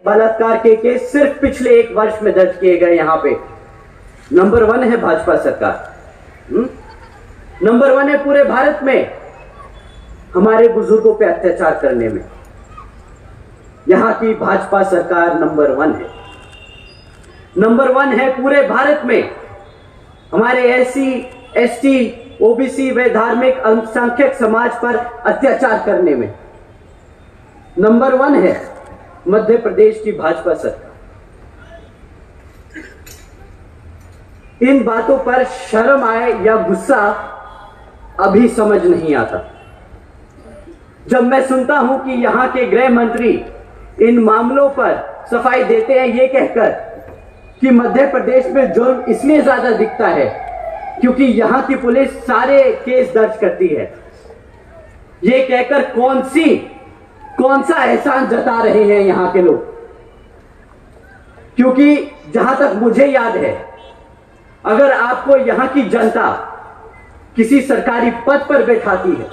बलात्कार के केस सिर्फ पिछले 1 वर्ष में दर्ज किए गए। यहां पे नंबर 1 है भाजपा सरकार। नंबर 1 है पूरे भारत में हमारे बुजुर्गों पे अत्याचार करने में। यहां की भाजपा सरकार नंबर 1 है। नंबर 1 है पूरे भारत में हमारे एससी, एसटी, ओबीसी व धार्मिक अल्पसंख्यक समाज पर अत्याचार करने में। नंबर 1 है मध्य प्रदेश की भाजपा सरकार। इन बातों पर शर्म आए या गुस्सा अभी समझ नहीं आता। जब मैं सुनता हूं कि यहां के गृह मंत्री इन मामलों पर सफाई देते हैं ये कहकर कि मध्य प्रदेश में जुर्म इसलिए ज्यादा दिखता है क्योंकि यहां की पुलिस सारे केस दर्ज करती है, ये कहकर कौन सा एहसान जता रहे हैं यहां के लोग। क्योंकि जहां तक मुझे याद है, अगर आपको यहां की जनता किसी सरकारी पद पर बैठाती है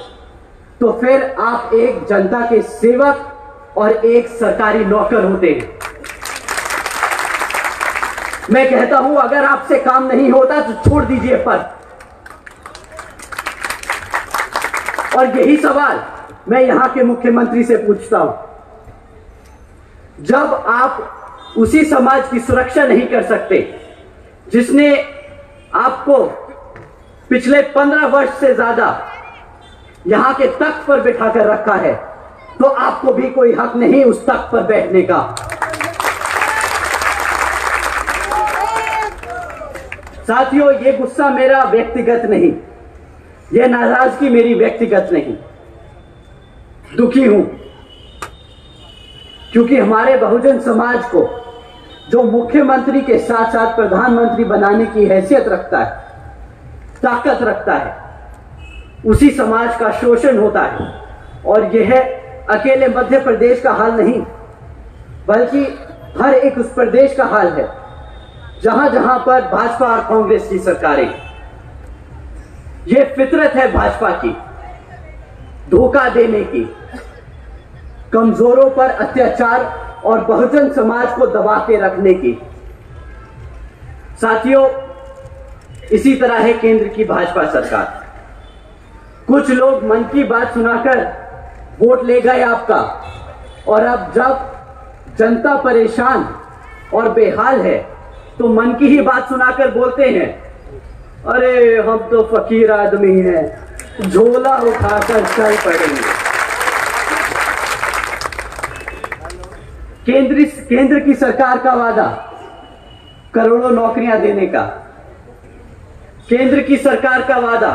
तो फिर आप एक जनता के सेवक और एक सरकारी नौकर होते हैं। मैं कहता हूं अगर आपसे काम नहीं होता तो छोड़ दीजिए पद। और यही सवाल मैं यहां के मुख्यमंत्री से पूछता हूं। जब आप उसी समाज की सुरक्षा नहीं कर सकते जिसने आपको पिछले 15 वर्ष से ज्यादा यहां के तख्त पर बिठाकर रखा है, तो आपको भी कोई हक नहीं उस तख्त पर बैठने का। साथियों, ये गुस्सा मेरा व्यक्तिगत नहीं, यह नाराजगी मेरी व्यक्तिगत नहीं। दुखी हूं क्योंकि हमारे बहुजन समाज को जो मुख्यमंत्री के साथ साथ प्रधानमंत्री बनाने की हैसियत रखता है, ताकत रखता है, उसी समाज का शोषण होता है। और यह अकेले मध्य प्रदेश का हाल नहीं, बल्कि हर एक उस प्रदेश का हाल है जहां जहां पर भाजपा और कांग्रेस की सरकारें। यह फितरत है भाजपा की, धोखा देने की, कमजोरों पर अत्याचार और बहुजन समाज को दबा के रखने की। साथियों, इसी तरह है केंद्र की भाजपा सरकार। कुछ लोग मन की बात सुनाकर वोट ले गए आपका, और अब जब जनता परेशान और बेहाल है तो मन की ही बात सुनाकर बोलते हैं, अरे हम तो फकीर आदमी हैं, झोला उठाकर चल पड़ेंगे। केंद्र की सरकार का वादा करोड़ों नौकरियां देने का, केंद्र की सरकार का वादा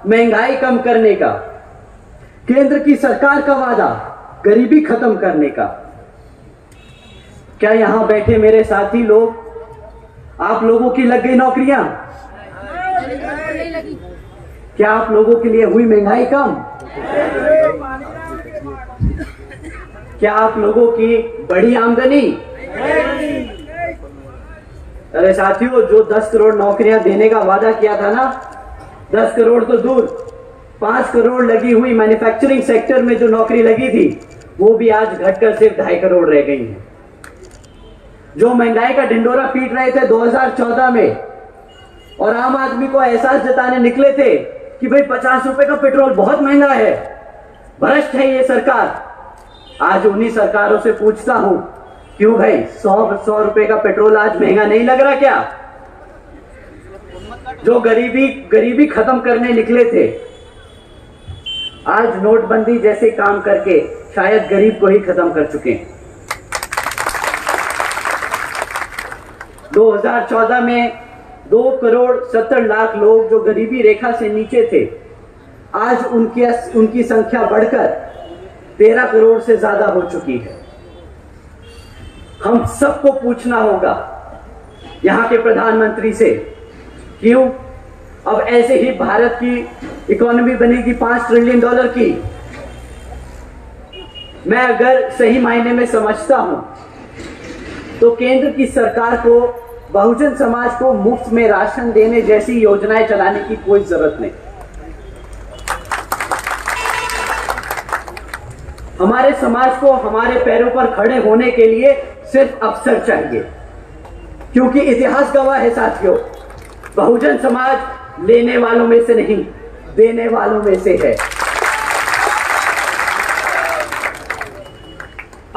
महंगाई कम करने का, केंद्र की सरकार का वादा गरीबी खत्म करने का। क्या यहां बैठे मेरे साथी लोग, आप लोगों की लग गई नौकरियां? क्या आप लोगों के लिए हुई महंगाई कम? क्या आप लोगों की बढ़ी आमदनी? अरे साथियों, जो 10 करोड़ नौकरियां देने का वादा किया था ना, 10 करोड़ तो दूर, 5 करोड़ लगी हुई मैन्युफैक्चरिंग सेक्टर में जो नौकरी लगी थी, वो भी आज घटकर सिर्फ 2.5 करोड़ रह गई है। जो महंगाई का ढिंडोरा पीट रहे थे 2014 में और आम आदमी को एहसास जताने निकले थे कि भाई 50 रुपए का पेट्रोल बहुत महंगा है, भ्रष्ट है ये सरकार, आज उन्हीं सरकारों से पूछता हूं, क्यों भाई 100 रुपए का पेट्रोल आज महंगा नहीं लग रहा क्या? जो गरीबी खत्म करने निकले थे, आज नोटबंदी जैसे काम करके शायद गरीब को ही खत्म कर चुके हैं। 2014 में 2 करोड़ 70 लाख लोग जो गरीबी रेखा से नीचे थे, आज उनकी संख्या बढ़कर 13 करोड़ से ज्यादा हो चुकी है। हम सबको पूछना होगा यहां के प्रधानमंत्री से, क्यों अब ऐसे ही भारत की इकोनॉमी बनेगी $5 ट्रिलियन की? मैं अगर सही मायने में समझता हूं तो केंद्र की सरकार को बहुजन समाज को मुफ्त में राशन देने जैसी योजनाएं चलाने की कोई जरूरत नहीं। हमारे समाज को हमारे पैरों पर खड़े होने के लिए सिर्फ अवसर चाहिए, क्योंकि इतिहास गवाह है साथियों, बहुजन समाज लेने वालों में से नहीं, देने वालों में से है।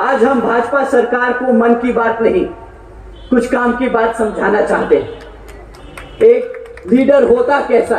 आज हम भाजपा सरकार को मन की बात नहीं, कुछ काम की बात समझाना चाहते हैं। एक लीडर होता कैसा है।